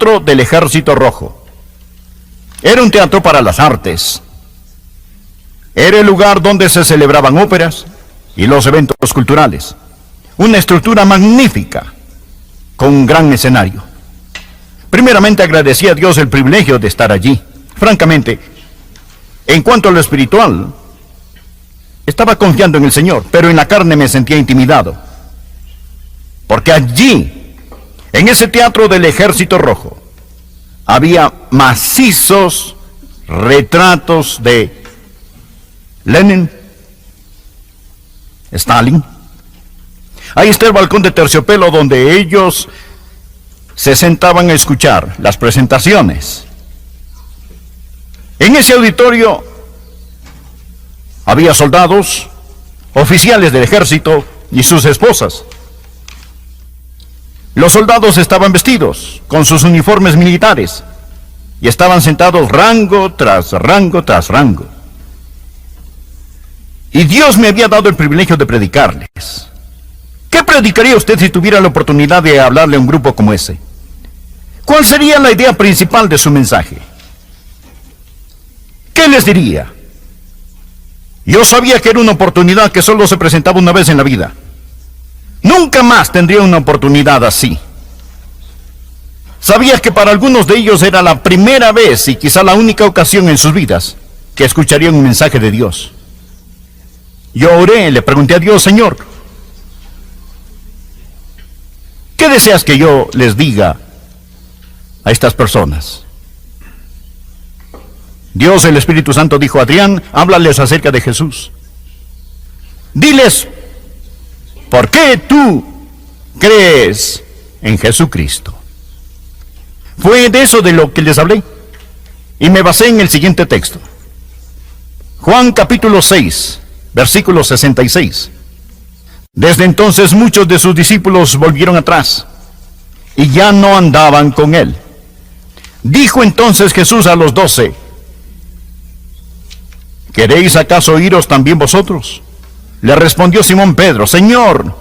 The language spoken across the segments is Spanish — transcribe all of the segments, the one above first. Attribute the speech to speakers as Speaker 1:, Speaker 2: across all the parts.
Speaker 1: Teatro del Ejército Rojo. Era un teatro para las artes. Era el lugar donde se celebraban óperas y los eventos culturales. Una estructura magnífica, con un gran escenario. Primeramente agradecí a Dios el privilegio de estar allí. Francamente, en cuanto a lo espiritual, estaba confiando en el Señor, pero en la carne me sentía intimidado. Porque allí, en ese teatro del Ejército Rojo, había macizos retratos de Lenin, Stalin. Ahí está el balcón de terciopelo donde ellos se sentaban a escuchar las presentaciones. En ese auditorio había soldados, oficiales del ejército y sus esposas. Los soldados estaban vestidos con sus uniformes militares y estaban sentados rango tras rango tras rango. Y Dios me había dado el privilegio de predicarles. ¿Qué predicaría usted si tuviera la oportunidad de hablarle a un grupo como ese? ¿Cuál sería la idea principal de su mensaje? ¿Qué les diría? Yo sabía que era una oportunidad que solo se presentaba una vez en la vida. Nunca más tendría una oportunidad así. Sabía que para algunos de ellos era la primera vez y quizá la única ocasión en sus vidas que escucharían un mensaje de Dios. Yo oré, le pregunté a Dios, Señor, ¿qué deseas que yo les diga a estas personas? Dios, el Espíritu Santo, dijo: Adrián, háblales acerca de Jesús. Diles, ¿por qué tú crees en Jesucristo? Fue de eso de lo que les hablé. Y me basé en el siguiente texto. Juan capítulo 6, versículo 66. Desde entonces muchos de sus discípulos volvieron atrás y ya no andaban con él. Dijo entonces Jesús a los 12: ¿queréis acaso iros también vosotros? Le respondió Simón Pedro: Señor,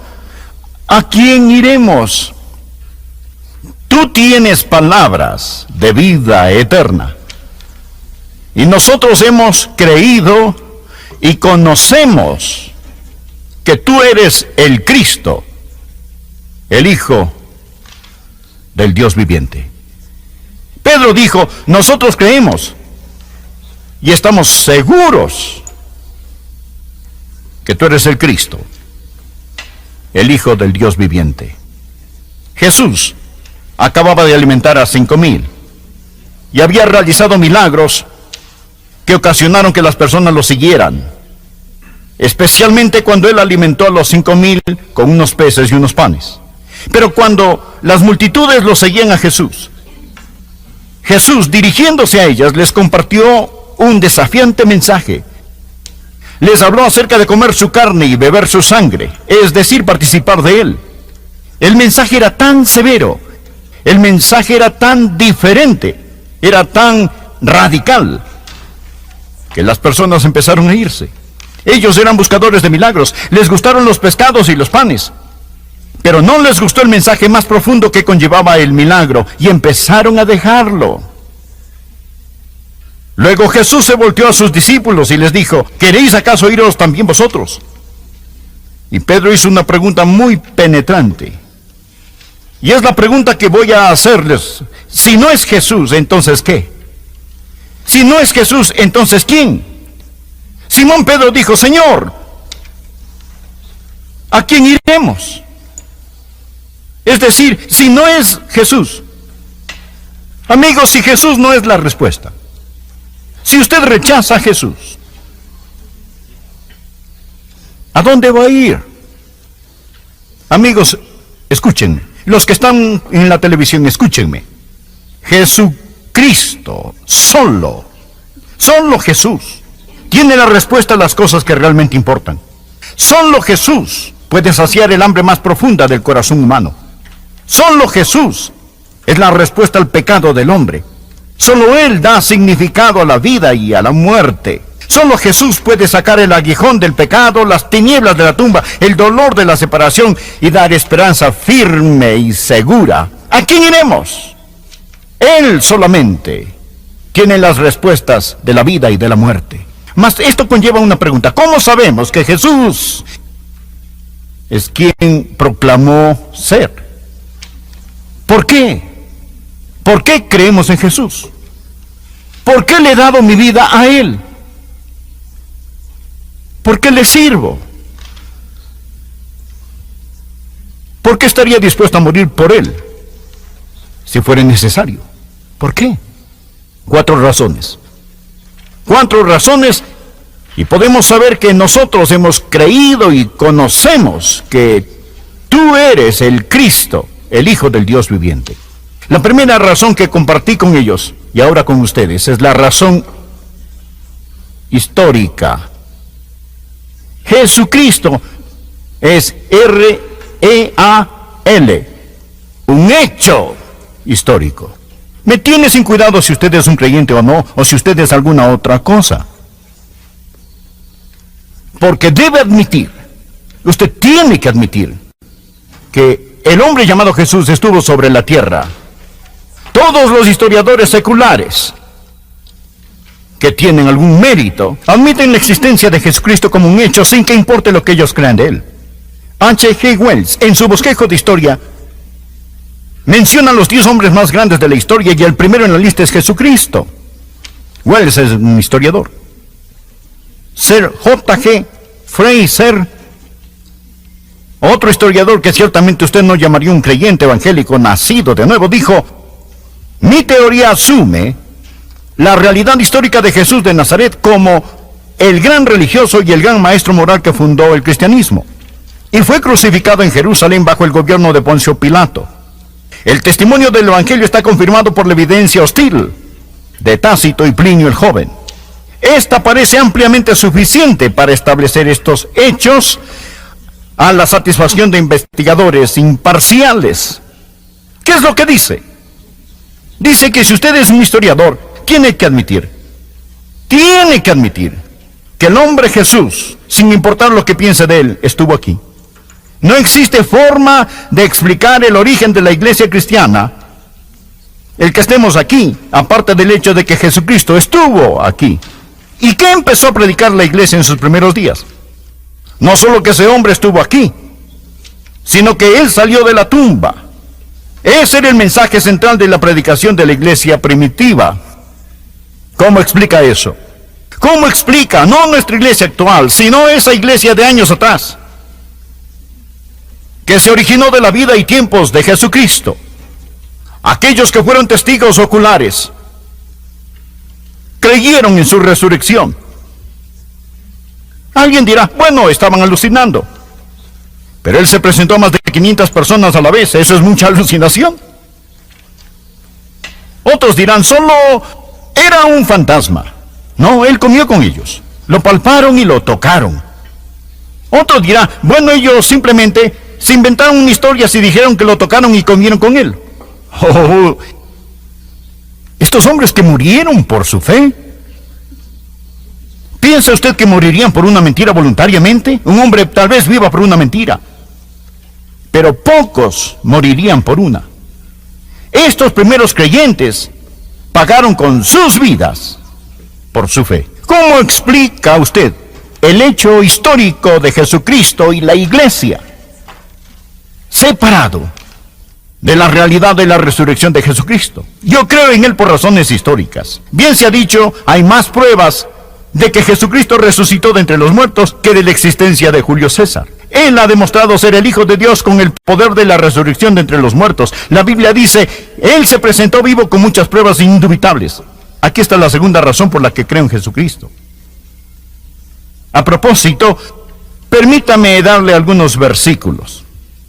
Speaker 1: ¿a quién iremos? Tú tienes palabras de vida eterna. Y nosotros hemos creído y conocemos que tú eres el Cristo, el Hijo del Dios viviente. Pedro dijo: nosotros creemos y estamos seguros que tú eres el Cristo, el Hijo del Dios viviente. Jesús acababa de alimentar a 5,000 y había realizado milagros que ocasionaron que las personas lo siguieran, especialmente cuando él alimentó a los 5,000 con unos peces y unos panes. Pero cuando las multitudes lo seguían a Jesús, Jesús, dirigiéndose a ellas, les compartió un desafiante mensaje. Les habló acerca de comer su carne y beber su sangre, es decir, participar de él. El mensaje era tan severo, el mensaje era tan diferente, era tan radical, que las personas empezaron a irse. Ellos eran buscadores de milagros, les gustaron los pescados y los panes, pero no les gustó el mensaje más profundo que conllevaba el milagro, y empezaron a dejarlo. Luego Jesús se volteó a sus discípulos y les dijo: ¿queréis acaso iros también vosotros? Y Pedro hizo una pregunta muy penetrante. Y es la pregunta que voy a hacerles. Si no es Jesús, ¿entonces qué? Si no es Jesús, ¿entonces quién? Simón Pedro dijo: Señor, ¿a quién iremos? Es decir, si no es Jesús. Amigos, si Jesús no es la respuesta, si usted rechaza a Jesús, ¿a dónde va a ir? Amigos, escúchenme. Los que están en la televisión, escúchenme. Jesucristo, solo Jesús, tiene la respuesta a las cosas que realmente importan. Solo Jesús puede saciar el hambre más profunda del corazón humano. Solo Jesús es la respuesta al pecado del hombre. Solo Él da significado a la vida y a la muerte. Solo Jesús puede sacar el aguijón del pecado, las tinieblas de la tumba, el dolor de la separación y dar esperanza firme y segura. ¿A quién iremos? Él solamente tiene las respuestas de la vida y de la muerte. Mas esto conlleva una pregunta. ¿Cómo sabemos que Jesús es quien proclamó ser? ¿Por qué? ¿Por qué creemos en Jesús? ¿Por qué le he dado mi vida a Él? ¿Por qué le sirvo? ¿Por qué estaría dispuesto a morir por Él si fuera necesario? ¿Por qué? 4 razones. 4 razones, y podemos saber que nosotros hemos creído y conocemos que tú eres el Cristo, el Hijo del Dios viviente. La primera razón que compartí con ellos, y ahora con ustedes, es la razón histórica. Jesucristo es R-E-A-L, un hecho histórico. Me tiene sin cuidado si usted es un creyente o no, o si usted es alguna otra cosa. Porque debe admitir, usted tiene que admitir, que el hombre llamado Jesús estuvo sobre la tierra. Todos los historiadores seculares que tienen algún mérito admiten la existencia de Jesucristo como un hecho sin que importe lo que ellos crean de él. H.G. Wells, en su bosquejo de historia, menciona los 10 hombres más grandes de la historia y el primero en la lista es Jesucristo. Wells es un historiador. Sir J.G. Fraser, otro historiador que ciertamente usted no llamaría un creyente evangélico nacido de nuevo, dijo: mi teoría asume la realidad histórica de Jesús de Nazaret como el gran religioso y el gran maestro moral que fundó el cristianismo, y fue crucificado en Jerusalén bajo el gobierno de Poncio Pilato. El testimonio del Evangelio está confirmado por la evidencia hostil de Tácito y Plinio el Joven. Esta parece ampliamente suficiente para establecer estos hechos a la satisfacción de investigadores imparciales. ¿Qué es lo que dice? Dice que si usted es un historiador, tiene que admitir que el hombre Jesús, sin importar lo que piense de él, estuvo aquí. No existe forma de explicar el origen de la iglesia cristiana, el que estemos aquí, aparte del hecho de que Jesucristo estuvo aquí. ¿Y qué empezó a predicar la iglesia en sus primeros días? No solo que ese hombre estuvo aquí, sino que él salió de la tumba. Ese era el mensaje central de la predicación de la iglesia primitiva. ¿Cómo explica eso? ¿Cómo explica, no nuestra iglesia actual, sino esa iglesia de años atrás, que se originó de la vida y tiempos de Jesucristo? Aquellos que fueron testigos oculares creyeron en su resurrección. Alguien dirá: bueno, estaban alucinando. Pero él se presentó a más de 500 personas a la vez. ¿Eso es mucha alucinación? Otros dirán: solo era un fantasma. No, él comió con ellos, lo palparon y lo tocaron. Otros dirán: bueno, ellos simplemente se inventaron una historia y dijeron que lo tocaron y comieron con él. Oh, estos hombres que murieron por su fe, ¿piensa usted que morirían por una mentira voluntariamente? Un hombre tal vez viva por una mentira, pero pocos morirían por una. Estos primeros creyentes pagaron con sus vidas por su fe. ¿Cómo explica usted el hecho histórico de Jesucristo y la iglesia separado de la realidad de la resurrección de Jesucristo? Yo creo en él por razones históricas. Bien se ha dicho, hay más pruebas de que Jesucristo resucitó de entre los muertos que de la existencia de Julio César. Él ha demostrado ser el Hijo de Dios con el poder de la resurrección de entre los muertos. La Biblia dice: él se presentó vivo con muchas pruebas indubitables. Aquí está la segunda razón por la que creo en Jesucristo. A propósito, permítame darle algunos versículos.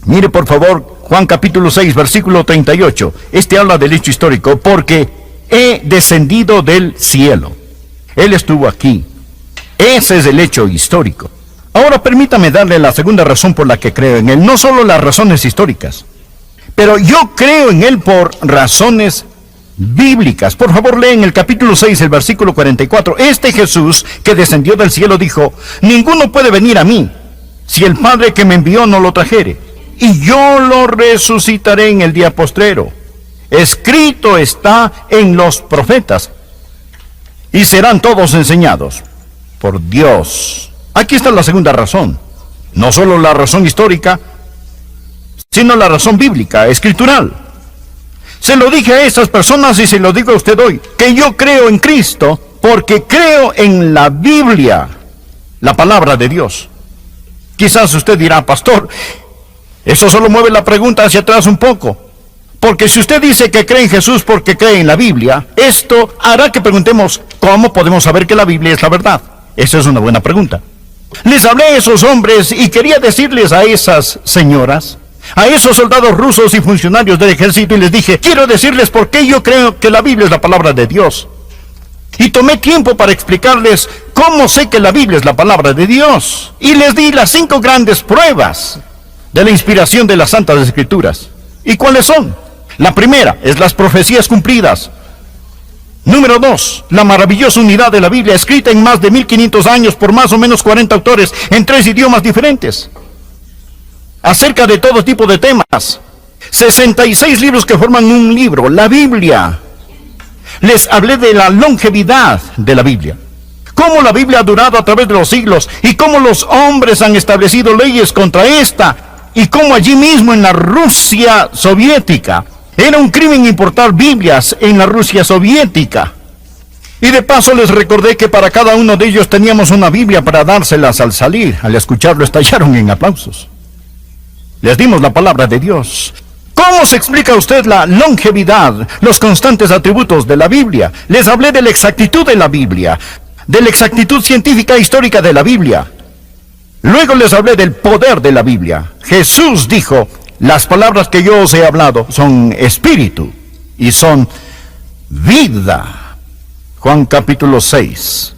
Speaker 1: Mire por favor Juan capítulo 6, versículo 38. Este habla del hecho histórico: porque he descendido del cielo. Él estuvo aquí. Ese es el hecho histórico. Ahora permítame darle la segunda razón por la que creo en él. No solo las razones históricas, pero yo creo en él por razones bíblicas. Por favor, leen el capítulo 6, el versículo 44. Este Jesús que descendió del cielo dijo: ninguno puede venir a mí si el Padre que me envió no lo trajere, y yo lo resucitaré en el día postrero. Escrito está en los profetas, y serán todos enseñados por Dios. Aquí está la segunda razón. No solo la razón histórica, sino la razón bíblica, escritural. Se lo dije a esas personas y se lo digo a usted hoy, que yo creo en Cristo porque creo en la Biblia, la palabra de Dios. Quizás usted dirá, pastor, eso solo mueve la pregunta hacia atrás un poco. Porque si usted dice que cree en Jesús porque cree en la Biblia, esto hará que preguntemos, ¿cómo podemos saber que la Biblia es la verdad? Esa es una buena pregunta. Les hablé a esos hombres y quería decirles a esas señoras, a esos soldados rusos y funcionarios del ejército, y les dije, quiero decirles por qué yo creo que la Biblia es la palabra de Dios. Y tomé tiempo para explicarles cómo sé que la Biblia es la palabra de Dios. Y les di las 5 grandes pruebas de la inspiración de las Santas Escrituras. ¿Y cuáles son? La primera es las profecías cumplidas. Número 2, la maravillosa unidad de la Biblia, escrita en más de 1500 años por más o menos 40 autores en 3 idiomas diferentes, acerca de todo tipo de temas. 66 libros que forman un libro, la Biblia. Les hablé de la longevidad de la Biblia, cómo la Biblia ha durado a través de los siglos y cómo los hombres han establecido leyes contra esta, y cómo allí mismo en la Rusia soviética era un crimen importar Biblias en la Rusia soviética. Y de paso les recordé que para cada uno de ellos teníamos una Biblia para dárselas al salir. Al escucharlo estallaron en aplausos. Les dimos la palabra de Dios. ¿Cómo se explica a usted la longevidad, los constantes atributos de la Biblia? Les hablé de la exactitud de la Biblia, de la exactitud científica e histórica de la Biblia. Luego les hablé del poder de la Biblia. Jesús dijo, las palabras que yo os he hablado son espíritu y son vida. Juan capítulo 6.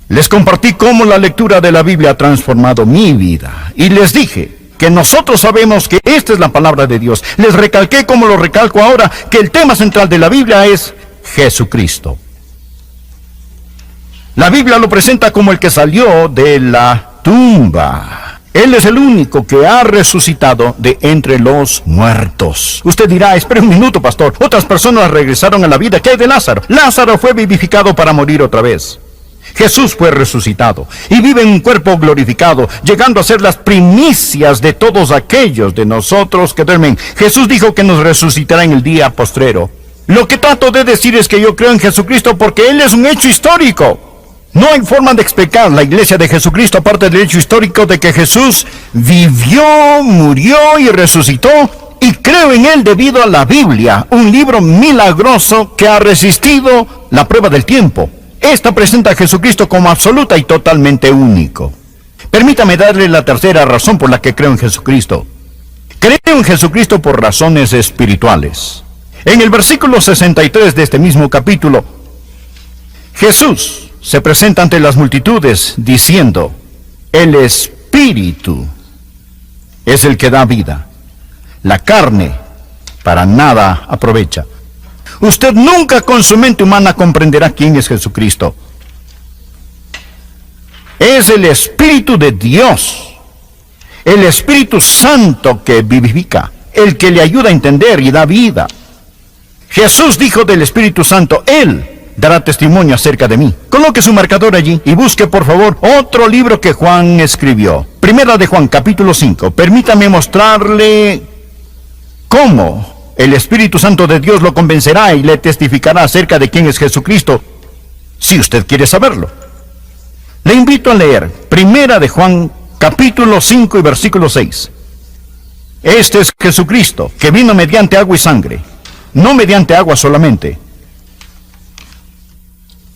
Speaker 1: Les compartí cómo la lectura de la Biblia ha transformado mi vida. Y les dije que nosotros sabemos que esta es la palabra de Dios. Les recalqué, como lo recalco ahora, que el tema central de la Biblia es Jesucristo. La Biblia lo presenta como el que salió de la tumba. Él es el único que ha resucitado de entre los muertos. Usted dirá, espere un minuto, pastor. Otras personas regresaron a la vida. ¿Qué hay de Lázaro? Lázaro fue vivificado para morir otra vez. Jesús fue resucitado y vive en un cuerpo glorificado, llegando a ser las primicias de todos aquellos de nosotros que duermen. Jesús dijo que nos resucitará en el día postrero. Lo que trato de decir es que yo creo en Jesucristo porque Él es un hecho histórico. No hay forma de explicar la iglesia de Jesucristo aparte del hecho histórico de que Jesús vivió, murió y resucitó, y creo en Él debido a la Biblia, un libro milagroso que ha resistido la prueba del tiempo. Esta presenta a Jesucristo como absoluta y totalmente único. Permítame darle la tercera razón por la que creo en Jesucristo. Creo en Jesucristo por razones espirituales. En el versículo 63 de este mismo capítulo, Jesús se presenta ante las multitudes diciendo, el Espíritu es el que da vida. La carne para nada aprovecha. Usted nunca con su mente humana comprenderá quién es Jesucristo. Es el Espíritu de Dios, el Espíritu Santo que vivifica, el que le ayuda a entender y da vida. Jesús dijo del Espíritu Santo, Él dará testimonio acerca de mí. Coloque su marcador allí y busque por favor otro libro que Juan escribió. Primera de Juan, capítulo 5. Permítame mostrarle cómo el Espíritu Santo de Dios lo convencerá y le testificará acerca de quién es Jesucristo, si usted quiere saberlo. Le invito a leer Primera de Juan, capítulo 5 y versículo 6. Este es Jesucristo, que vino mediante agua y sangre, no mediante agua solamente,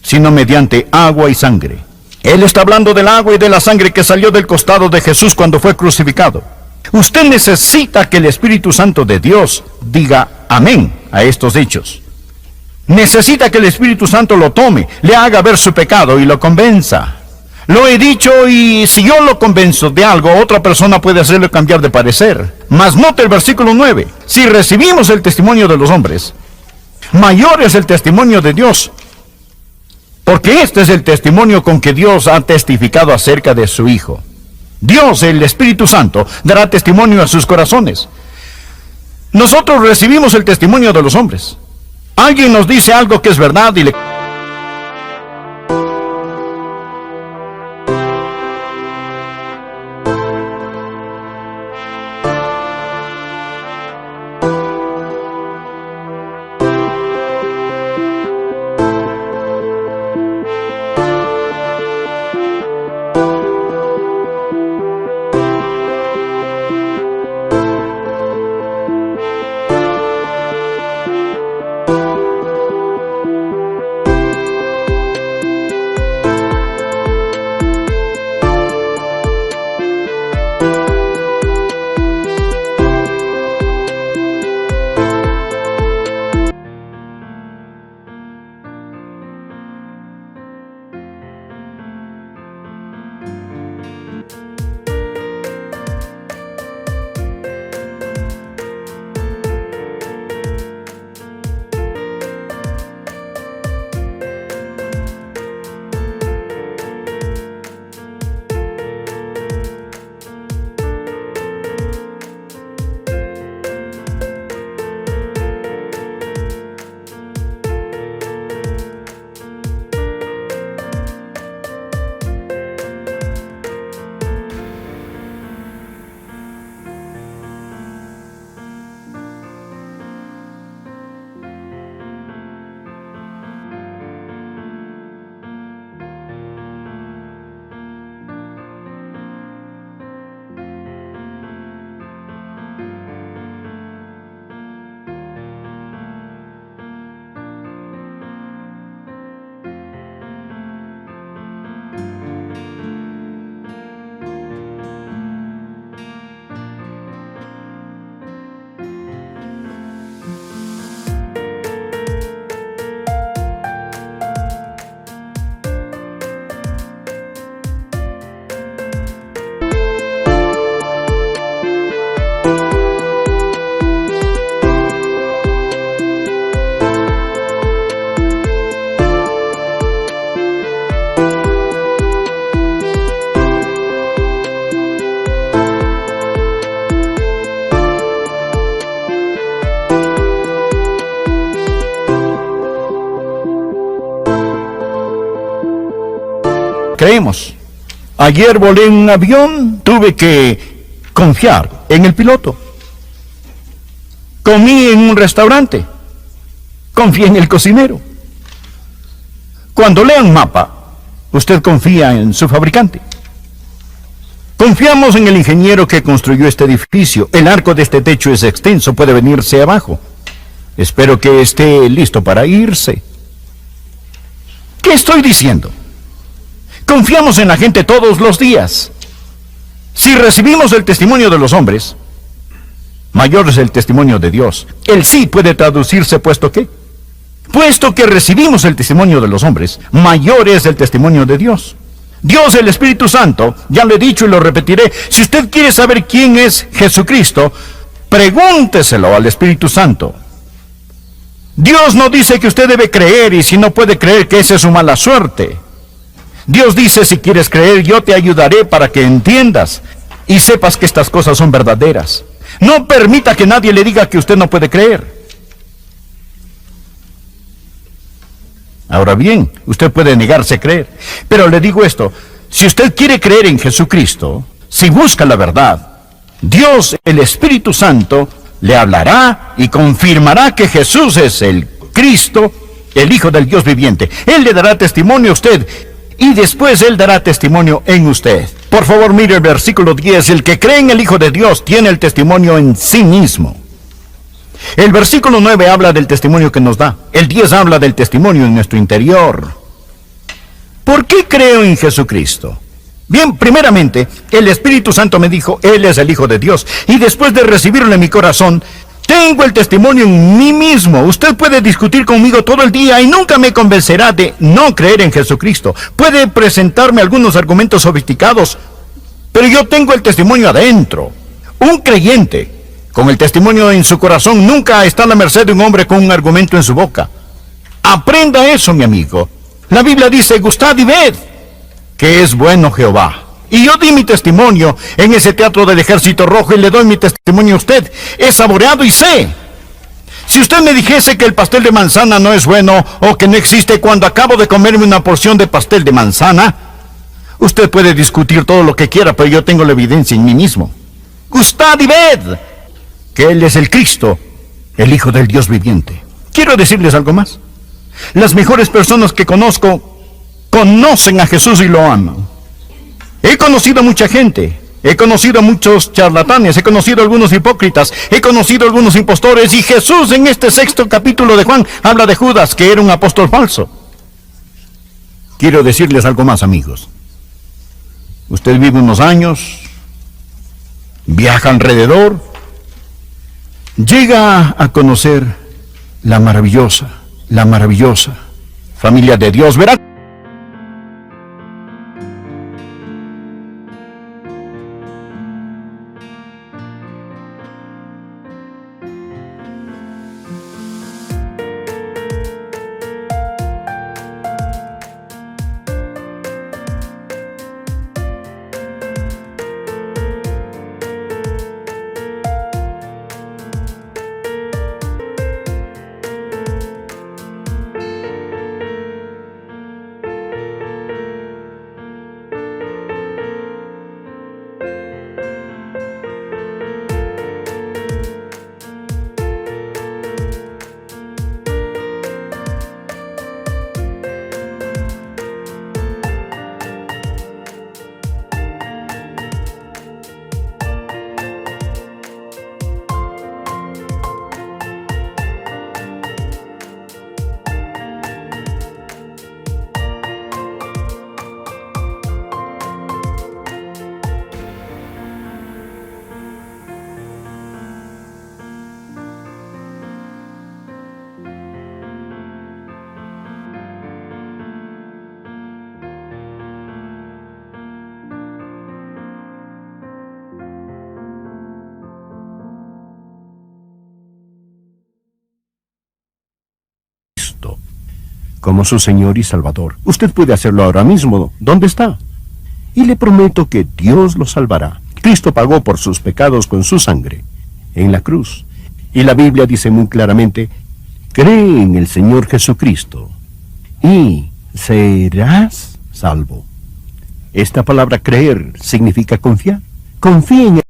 Speaker 1: sino mediante agua y sangre. Él está hablando del agua y de la sangre que salió del costado de Jesús cuando fue crucificado. Usted necesita que el Espíritu Santo de Dios diga amén a estos hechos. Necesita que el Espíritu Santo lo tome, le haga ver su pecado y lo convenza. Lo he dicho, y si yo lo convenzo de algo, otra persona puede hacerle cambiar de parecer. Mas note el versículo 9. Si recibimos el testimonio de los hombres, mayor es el testimonio de Dios, porque este es el testimonio con que Dios ha testificado acerca de su Hijo. Dios, el Espíritu Santo, dará testimonio a sus corazones. Nosotros recibimos el testimonio de los hombres. Alguien nos dice algo que es verdad y le... Creemos. Ayer volé en un avión, tuve que confiar en el piloto. Comí en un restaurante, confié en el cocinero. Cuando lea un mapa, usted confía en su fabricante. Confiamos en el ingeniero que construyó este edificio. El arco de este techo es extenso, puede venirse abajo. Espero que esté listo para irse. ¿Qué estoy diciendo? Confiamos en la gente todos los días. Si recibimos el testimonio de los hombres, mayor es el testimonio de Dios. El sí puede traducirse puesto que recibimos el testimonio de los hombres, mayor es el testimonio de Dios. Dios, el Espíritu Santo, ya lo he dicho y lo repetiré, si usted quiere saber quién es Jesucristo, pregúnteselo al Espíritu Santo. Dios no dice que usted debe creer y si no puede creer que esa es su mala suerte. Dios dice, si quieres creer, yo te ayudaré para que entiendas y sepas que estas cosas son verdaderas. No permita que nadie le diga que usted no puede creer. Ahora bien, usted puede negarse a creer, pero le digo esto, si usted quiere creer en Jesucristo, si busca la verdad, Dios, el Espíritu Santo, le hablará y confirmará que Jesús es el Cristo, el Hijo del Dios viviente. Él le dará testimonio a usted y después Él dará testimonio en usted. Por favor, mire el versículo 10. El que cree en el Hijo de Dios tiene el testimonio en sí mismo. El versículo 9 habla del testimonio que nos da. El 10 habla del testimonio en nuestro interior. ¿Por qué creo en Jesucristo? Bien, primeramente, el Espíritu Santo me dijo, Él es el Hijo de Dios. Y después de recibirlo en mi corazón, tengo el testimonio en mí mismo. Usted puede discutir conmigo todo el día y nunca me convencerá de no creer en Jesucristo. Puede presentarme algunos argumentos sofisticados, pero yo tengo el testimonio adentro. Un creyente con el testimonio en su corazón nunca está a la merced de un hombre con un argumento en su boca. Aprenda eso, mi amigo. La Biblia dice, gustad y ved que es bueno Jehová. Y yo di mi testimonio en ese teatro del Ejército Rojo y le doy mi testimonio a usted. He saboreado y sé. Si usted me dijese que el pastel de manzana no es bueno o que no existe cuando acabo de comerme una porción de pastel de manzana, usted puede discutir todo lo que quiera, pero yo tengo la evidencia en mí mismo. Gustad y ved que Él es el Cristo, el Hijo del Dios viviente. Quiero decirles algo más. Las mejores personas que conozco conocen a Jesús y lo aman. He conocido a mucha gente, he conocido a muchos charlatanes, he conocido a algunos hipócritas, he conocido a algunos impostores, y Jesús en este 6º capítulo de Juan habla de Judas, que era un apóstol falso. Quiero decirles algo más, amigos. Usted vive unos años, viaja alrededor, llega a conocer la maravillosa familia de Dios. Verá como su Señor y Salvador. Usted puede hacerlo ahora mismo, ¿dónde está? Y le prometo que Dios lo salvará. Cristo pagó por sus pecados con su sangre en la cruz. Y la Biblia dice muy claramente, cree en el Señor Jesucristo y serás salvo. Esta palabra creer significa confiar. Confíe en